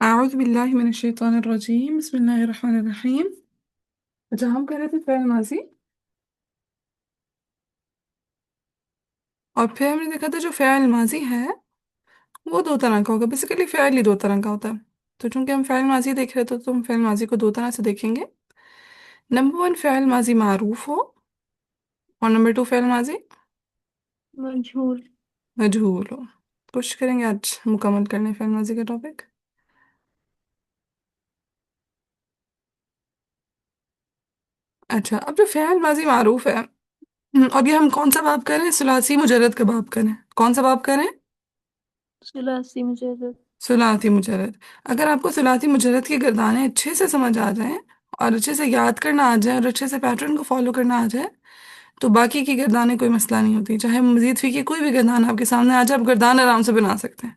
أعوذ بالله من الشيطان الرجيم بسم الله الرحمن الرحیم۔ اچھا ہم کہہ رہے تھے فعل ماضی، اور پھر ہم نے دیکھا تھا جو فعل ماضی ہے وہ دو طرح کا ہوگا۔ بیسیکلی فعل ہی دو طرح کا ہوتا ہے، تو چونکہ ہم فعل ماضی دیکھ رہے تھے تو ہم فعل ماضی کو دو طرح سے دیکھیں گے۔ نمبر ون، فعل ماضی معروف ہو، اور نمبر ٹو فعل ماضی مجھول۔ مجہول ہو۔ کوشش کریں گے آج مکمل کرنے فعل ماضی کا ٹاپک۔ اچھا، اب جو فعل ماضی معروف ہے، اب یہ ہم کون سا باب کریں؟ ثلاثی مجرد کا باب کریں۔ کون سا باب کریں؟ ثلاثی مجرد۔ ثلاثی مجرد۔ اگر آپ کو ثلاثی مجرد کی گردانیں اچھے سے سمجھ آ جائیں اور اچھے سے یاد کرنا آ جائے اور اچھے سے پیٹرن کو فالو کرنا آ جائے تو باقی کی گردانیں کوئی مسئلہ نہیں ہوتی۔ چاہے مزید فی کی کوئی بھی گردان آپ کے سامنے آ جائے، آپ گردان آرام سے بنا سکتے ہیں۔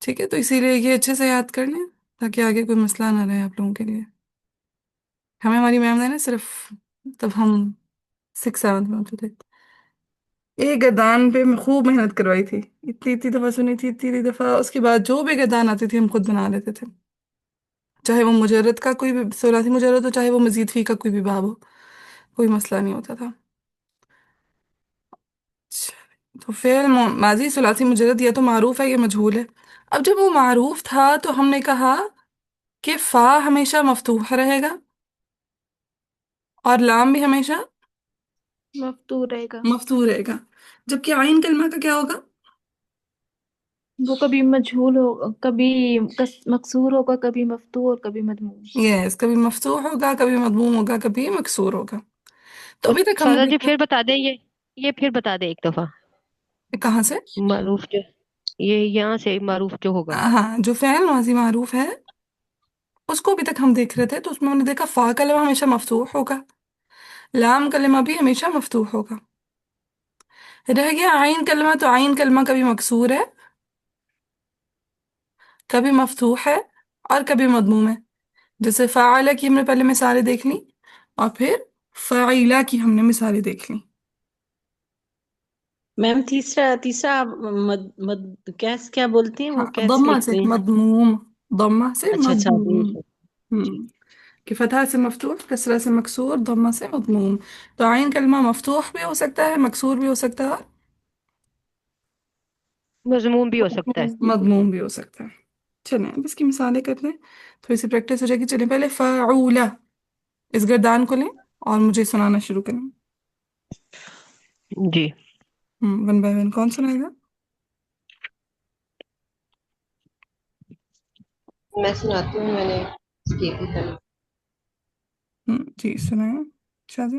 ٹھیک ہے، تو اسی لیے یہ اچھے سے یاد کر لیں تاکہ آگے کوئی مسئلہ نہ رہے آپ لوگوں کے لیے۔ ہمیں ہماری میم نے نا صرف تب ہم 6 7 میں ہوتے تھے ایک گردان پہ خوب محنت کروائی تھی، اتنی اتنی دفعہ سنی تھی، اتنی اتنی دفعہ، اس کے بعد جو بھی گردان آتی تھی ہم خود بنا لیتے تھے، چاہے وہ مجرد کا کوئی بھی ثلاثی مجرد ہو، چاہے وہ مزید فی کا کوئی بھی باب ہو، کوئی مسئلہ نہیں ہوتا تھا۔ تو فعل ماضی ثلاثی مجرد یا تو معروف ہے یا مجہول ہے۔ اب جب وہ معروف تھا تو ہم نے کہا کہ فا ہمیشہ مفتوح رہے گا اور لام بھی ہمیشہ مفتوح رہے گا۔ مفتوح رہے گا، جبکہ عین کلمہ کا کیا ہوگا؟ وہ کبھی مجھول ہوگا، کبھی مکسور ہوگا، کبھی مفتوح اور کبھی مضموم۔ یس، کبھی مفتوح ہوگا، کبھی مضموم ہوگا، کبھی مکسور ہوگا۔ تو ابھی تک ہم نے سادہ جی دیکھا پھر بتا دیں، یہ پھر بتا دیں ایک دفعہ کہاں سے؟ معروف جو، یہ یہاں سے معروف جو ہوگا۔ ہاں، جو فعل ماضی معروف ہے اس کو ابھی تک ہم دیکھ رہے تھے، تو اس میں ہم نے دیکھا فا کلمہ ہمیشہ مفتوح ہوگا، لام کلمہ بھی ہمیشہ مفتوح ہوگا۔ رہ گیا عین کلمہ، تو عین کلمہ کبھی مکسور ہے، کبھی مفتوح ہے، اور کبھی مضموم ہے۔ جیسے فاعلہ کی ہم نے پہلے مثالیں دیکھ لی، اور پھر فاعلہ کی ہم نے مثالیں دیکھ لی۔ میم تیسرا تیسرا کیا کیا بولتی ہیں، وہ ہاں، کیسے ضمہ سے لکھتے ہیں؟ مضموم، ضمہ سے اچھا اچھا مضموم۔ جی۔ کہ فتحہ سے مفتوح، کسرہ سے مکسور، ضمہ سے مضموم۔ تو عین کلمہ مفتوح بھی ہو سکتا ہے، مکسور بھی ہو سکتا ہے، مضموم بھی ہو سکتا ہے۔ مضموم بھی ہو سکتا ہے۔ چلیں اب اس کی مثالیں کرتے ہیں، تھوڑی سی پریکٹس ہو جائے گی۔ چلیں پہلے فعولہ، اس گردان کو لیں اور مجھے سنانا شروع کریں۔ جی، ون بائی ون کون سنائے گا؟ میں سناتی ہوں، میں نے اسکیپ بھی کرنا۔ جی سنائیں شاذ۔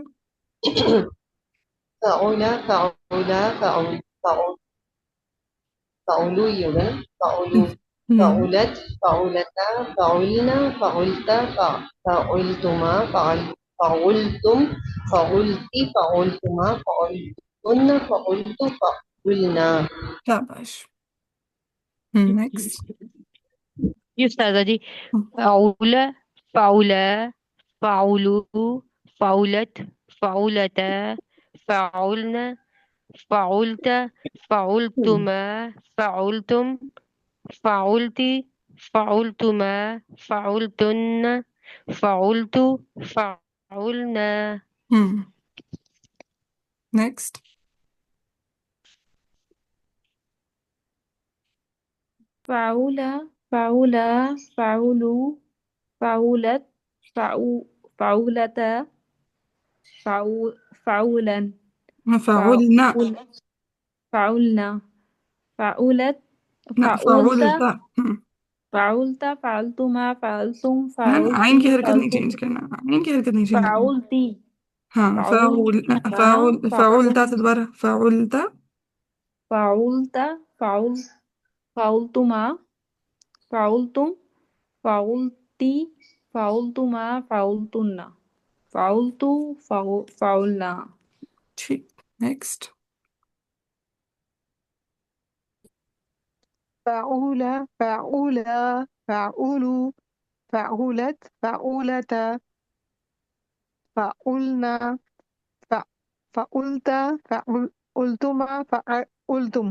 فعول فعول فعول فعول فعولو یہ ہوگا نا، فعولو فعولت فعولتا فعلنا فعلت فعلتما فعلتم فعلتی فعلتما فعلتن فعلت فعلنا۔ شاباش۔ نیکسٹ۔ جی استاذہ جی، فعول، فعول، فعولو، فعولت، فعولتا، فعلن، فعلت، فعلتما، فعلتم، فعلتی، فعلتما، فعلتن، فعلت، فعلنا۔ نیکسٹ۔ فعول، فعول، فعولو، فعولت، فعولتا، فعولا، فعلنا، فعول، فعلنا، فعولت، لا فعولت، فعلت، فعلت، فعلتما، فعلتم، نا نا، عین فعلتی، کی حرکت نہیں فعلتم، چینج کرنا، عین کی حرکت نہیں چینج کرنا۔ فعلتی، ہاں، فعلتما، فعلتا سے دوبارہ فعلتا، فعلت، فعلتما، فعلتم، فعلتی، فعلتما، فعلتن، فعلت، فعلنا۔ ٹھیک۔ نیکسٹ۔ فعول فعولا فعول فعولت فعولتا فعلنا فعلت فعلتما فعلتم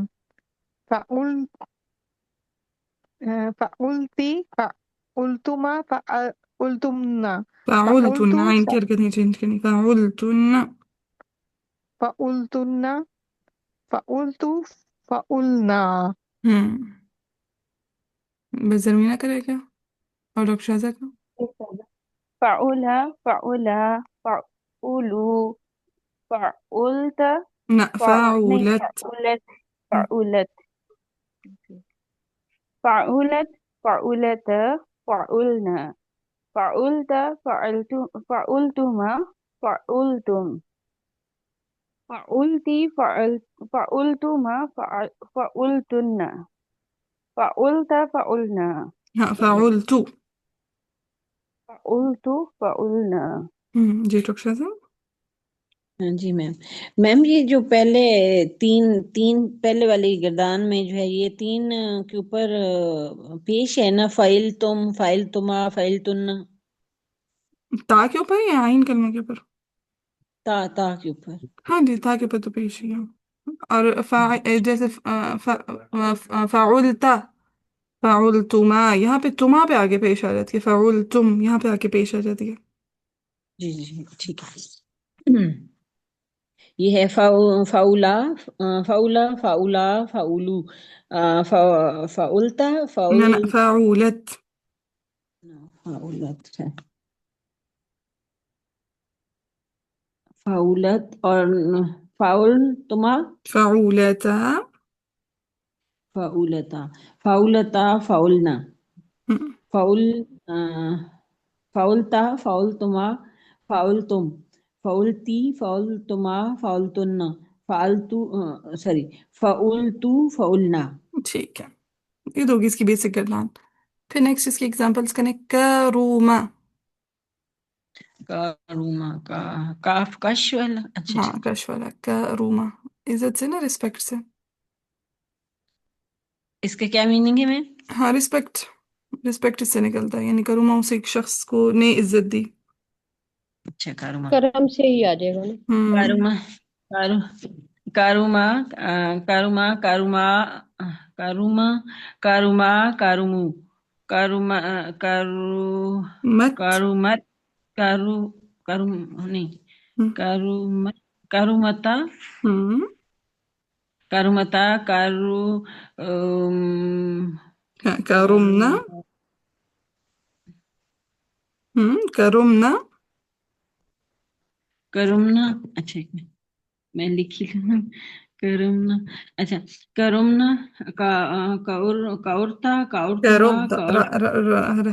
فعل فعلتي فعلتما فعلتمنا فعلتن، فعلت عين کی حرکت نہیں چینج کرنی، فعلتن. فعلتن فعلت فعلنا. بس زرمینہ کرے کیا اور ڈاکٹر شاہزہ کا؟ فعلا فعلا فعلوا فعلت نہ، نہیں فعولت. فعلت فعلت فعلت فعلنا فعلت فعلتما فعلتم فعلتي فعلتما فعلتن فعلت فعلنا ہاں، فعلت. فعلت فعلنا. جی ڈاکٹر شاہزہ. ہاں جی میم. میم یہ جو پہلے تین تین پہلے والی گردان میں جو ہے یہ تین کے اوپر پیش ہے نا، فائل تم، فائل تما، فائل تن. تا کے اوپر یا عین کلمہ کے اوپر؟ تا کے اوپر. ہاں جی، تا کے اوپر تو پیش ہی ہے. اور جیسے فعلتا، فعلتما، یہاں پہ تما پہ آگے پیش آ جاتی ہے، فعلتم یہاں پہ آگے پیش آ جاتی ہے. جی جی ٹھیک ہے. یہ ہے فاولا، فاولا، فاولا، فاولو، فاولتا، نہ نہ، فعولت. فاولت ہے. فاولت اور فاول تما، فعولتا. فاولتا، فاولتا، فاولنا، فاول، فاولتا، فاولتما، فاولتم، فاولتی، فاولتما، فاولتن، فالتو، سوری، فاولتو، فاولنا. ٹھیک ہے، یہ تو ہوگی اس کی بیسک گردان. پھر نیکسٹ اس کی ایگزامپلس کریں. کروما. کاروما، کاف کش والا. اچھا ہاں، ٹھیک ہے. کش والا کروما، عزت سے نا، ریسپیکٹ سے. اس کا کیا میننگ ہے میم؟ ہاں، ریسپیکٹ، ریسپیکٹ اس سے نکلتا ہے، یعنی کروما اسے ایک شخص کو نے عزت دی. اچھا کاروما. کرم سے ہی آ جائے گا نا. ہوں. کاروما، کارو، کاروما، کاروما، کاروما، کاروما، کاروما، کارومو، کاروما، کارو، مت. کارومت، کارو، کاروم نہیں، ہوں. کارومت، کارومتا، ہوں. کارومتا، کارو، ہاں، کارو، کرومنا. کرومنا. کرومنا. اچھا ایک منٹ میں لکھی لوں. کرمنا، اچھا، کرمنا، کاورتا، کاورتما، کرومتا،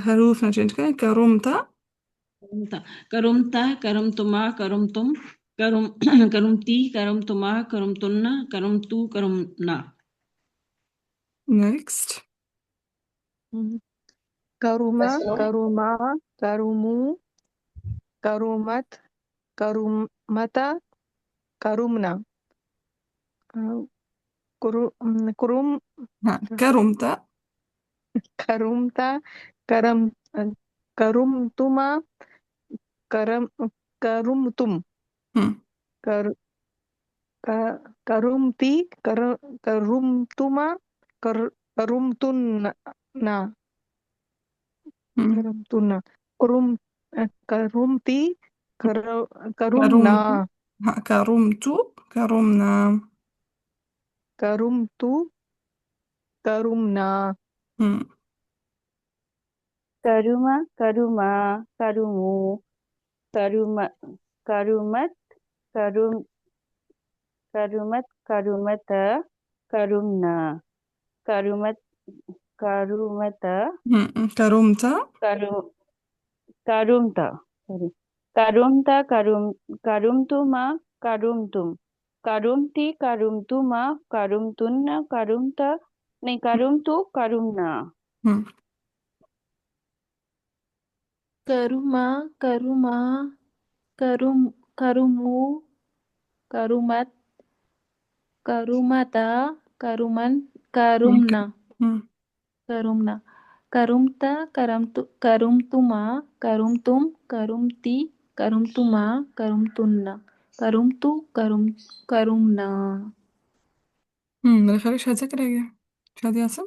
حروف نہ چینج کریں. کرومتا. کرمتا، کرمتا، کرمتما، کرمتم، کرم، کرمتی، کرمتما، کرمتن، کرمتو، کرمنا. نیکسٹ. كرما بس نو. كرما كرموا كرمت كرمتا كرمنا كرم ہاں، کرومتا. كرمتا كرم كرمتما كرمتم ہوں. كر كرمتي كرمتما كرمتن ہوں. كرمتن كرم كرمتي كرمنا کرومت. ہاں، کرومتو، کرومنا. كرمت كرمنا ہوں. کرما کرما کرمو کرم کرمت کرم کرمت کرمت کرمنا کرمت کرمت کرومتا. کرم کرمتا کرمتا کرمتما کرمتم کرمتی کرمتما کرمتن کرمتا نہیں کرمتو کرمنا ہوں. کرما کرما کرمو کرمت کرمتا کرمنا ہوں. کرمنا کرمتا کرمتما کرمتم کرمتی کرمتما کرمتن کرمتو کرمنا. میرا خیال ہے شاذہ کرے گا. شاذ یاسر.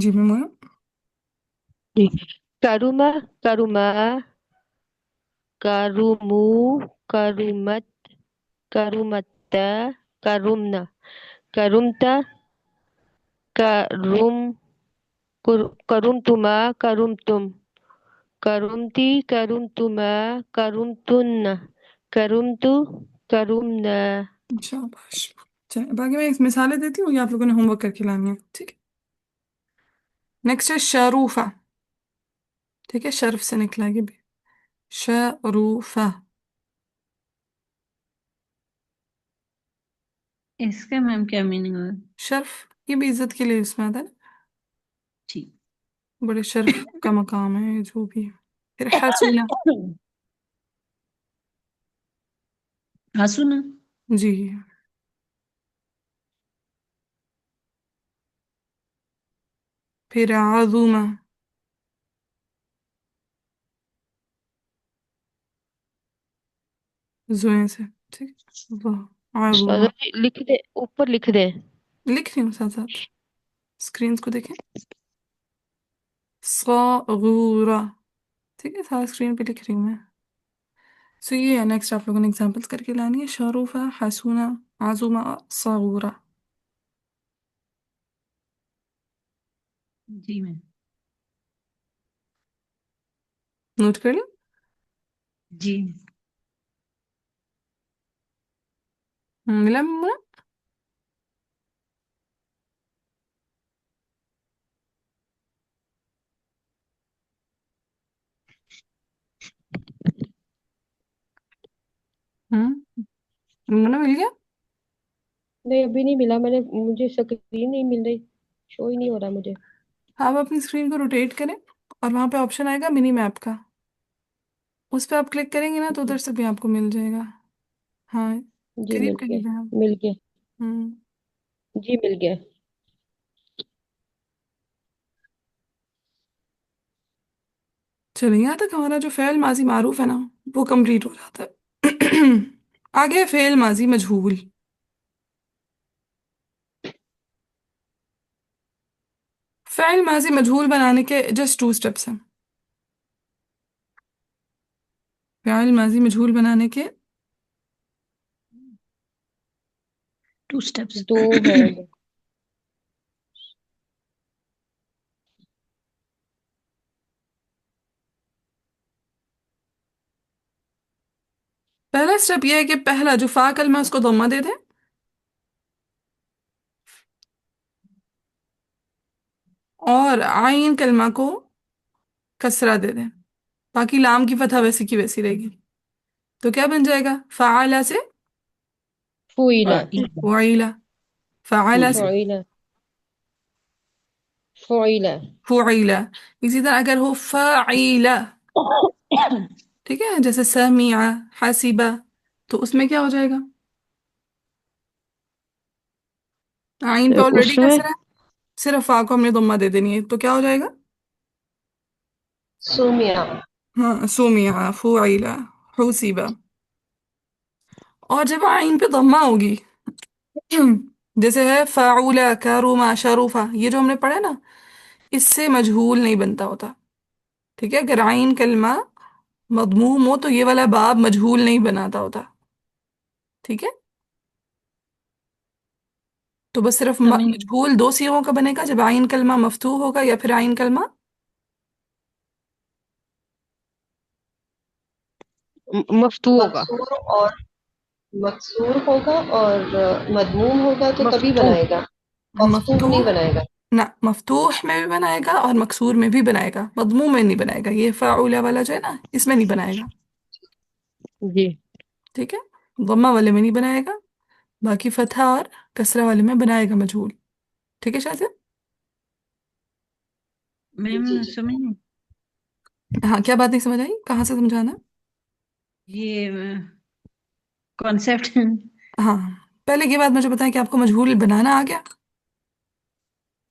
جی میں جی. کروما کروما کرومو کرومت کرومتا کرومنا کرمتا کرم کرمتما کرمتم کرمتی کرمتما کرمتن کرمتو کرمنا. شاباش. چلیں باقی میں مثالیں دیتی ہوں، یہ آپ لوگوں نے ہوم ورک کر کے لانی ہے. ٹھیک ہے. نیکسٹ ہے شاروفہ. ٹھیک ہے، شرف سے نکلا ہے یہ بھی. شاروفہ. اس کا میم کیا میننگ ہوگا؟ شرف یہ بھی عزت کے لیے اس میں آتا ہے نا، ٹھیک. بڑے شرف کا مقام ہے جو بھی ہے. پھر حسنہ. حسنا. جی. پھر عظمہ. زوئیں سے. ٹھیک ہے. واہ عظمہ. شادہ جی لکھ دے، اوپر لکھ دیں. لکھ رہی ہوں ساتھ ساتھ، اسکرینس کو دیکھیں. صغورہ. ٹھیک ہے، سارا اسکرین پہ لکھ رہی ہوں میں. سو یہ ہے، نیکسٹ آپ لوگوں نے ایگزامپلس کر کے لانی ہے. شاروفہ، حسونہ، عظمہ، صغورہ. جی میم. نوٹ کر لیں. جی. ملا ملا. منا مل گیا. نہیں ابھی نہیں ملا، میں نے مجھے اسکرین نہیں مل رہی، شو ہی نہیں ہو رہا مجھے. آپ اپنی اسکرین کو روٹیٹ کریں اور وہاں پہ آپشن آئے گا منی میپ کا، اس پہ آپ کلک کریں گے نا تو ادھر سے بھی آپ کو مل جائے گا. ہاں جی قریب مل گیا، قریب ہے ہم. مل گیا، ہوں. جی مل گیا. چلو یہاں تک ہمارا جو فعل ماضی معروف ہے نا وہ کمپلیٹ ہو جاتا ہے. آگے فعل ماضی مجہول. فعل ماضی مجہول بنانے کے جسٹ 2 اسٹیپس ہیں. فعل ماضی مجہول بنانے کے 2 steps. دو ہیں بس. پہلا اسٹیپ یہ ہے کہ پہلا جو فا کلمہ اس کو ضمہ دے دیں اور عین کلمہ کو کسرہ دے دیں، باقی لام کی فتحہ ویسی کی ویسی رہے گی. تو کیا بن جائے گا؟ فعالہ سے فوئلہ، فعیلہ، فعالہ سے فوئلہ، فوئلہ. فعیلہ. اسی طرح اگر ہو فعیلہ، ٹھیک ہے، جیسے سمع، حسبہ، تو اس میں کیا ہو جائے گا؟ عین پہ آلریڈی اس میں کسرہ ہے، صرف فا کو ہم نے ضمہ دے دینی ہے، تو کیا ہو جائے گا؟ سمع ہاں سمع، فعیلہ، حسبہ. اور جب عین پہ ضمہ ہوگی جیسے ہے فعولہ، کرما، شروفہ، یہ جو ہم نے پڑھا نا اس سے مجہول نہیں بنتا ہوتا. ٹھیک ہے، اگر عین کلمہ مضموم ہو تو یہ والا باب مجہول نہیں بناتا ہوتا. ٹھیک ہے، تو بس صرف کمنگ. مجہول 2 صیغوں کا بنے گا، جب عین کلمہ مفتوح ہوگا یا پھر عین کلمہ مفتوح ہوگا. مکسور اور مکسور ہوگا اور مضموم ہوگا تو تبھی مفتوح. بنائے گا، مفتوح نہیں مفتوح. بنائے گا. نہ، مفتوح میں بھی بنائے گا اور مکسور میں بھی بنائے گا، مضموم میں نہیں بنائے گا. یہ فعولہ والا جو ہے نا اس میں نہیں بنائے گا. جی. ٹھیک ہے، ضمہ والے میں نہیں بنائے گا، باقی فتحہ اور کسرہ والے میں بنائے گا مجہول. ٹھیک ہے شاذ؟ میم جی جی سمجھ نہیں ہاں کیا بات نہیں سمجھ آئی؟ کہاں سے سمجھانا؟ یہ کانسیپٹ. ہاں پہلے یہ بات مجھے بتائیں کہ آپ کو مجہول بنانا آ گیا؟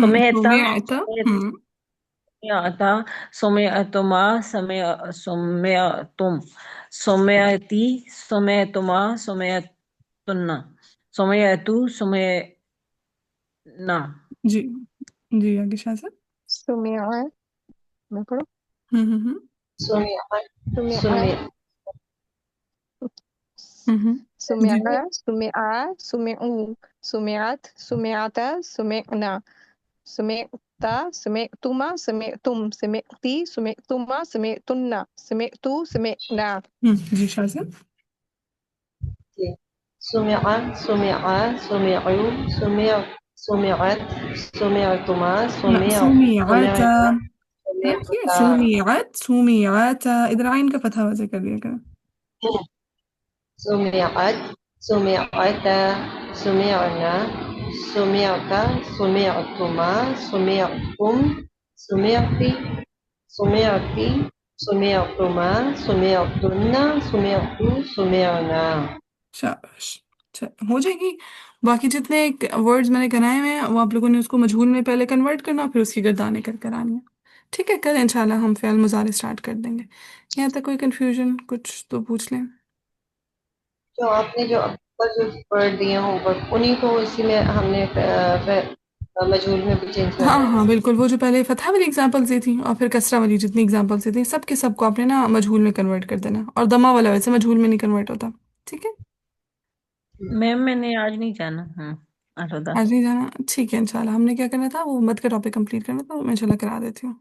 سمعتا سمعت سمعتا سمعتما سمعتم سمعتی سمعتما سمعتن سمعتو سمعنا. جی جی آگے شاہ صاحب. سمع میں پڑھوں ہم سمعت سمع سمع سمع جی سمع سمعوا سمعت سمعت سمعنا سمعت سمعتما سمعتم سمعتی سمعتما سمعتن سمعتو سمعنا. جی شاہ صاحب. سمع سمع سمعوا سمع سمعت سمعتما لا سمع سمعت. سمعت سمعت سمعت ادھر عین کا فتحہ وضع کر دیا کریں. سمعت سمعت سمعنا سمعت سمعتما سمعتم سمعتي سمعتي سمعتما سمعتن سمعتو سمعنا. شاباش. ہو جائے گی. باقی جتنے ورڈز میں نے کرائے ہوئے ہیں وہ آپ لوگوں نے اس کو مجہول میں پہلے کنورٹ کرنا پھر اس کی گردانیں کر کرانی ہے. ٹھیک ہے کل انشاءاللہ ہم فعل مضارع اسٹارٹ کر دیں گے. یہاں تک کوئی کنفیوژن کچھ تو پوچھ لیں. جو آپ نے جو اوپر جو پڑھ دیے ہوں اوپر انہیں کو اسی میں ہم نے مجہول میں بھی چینج ہاں کرنا ہے. ہاں بالکل. وہ جو پہلے فتح والی اگزامپلس دی تھی اور پھر کسرہ والی جتنی اگزامپلس دی تھی سب کے سب کو آپ نے نا مجہول میں کنورٹ کر دینا. اور دمہ والا ویسے مجہول میں نہیں کنورٹ ہوتا. ٹھیک ہے میم میں نے آج نہیں جانا. 8 و 10 آج نہیں جانا. ٹھیک ہے انشاءاللہ ہم نے کیا کرنا تھا وہ مت کا ٹاپک کمپلیٹ کرنا تھا. میں انشاءاللہ کرا دیتی ہوں.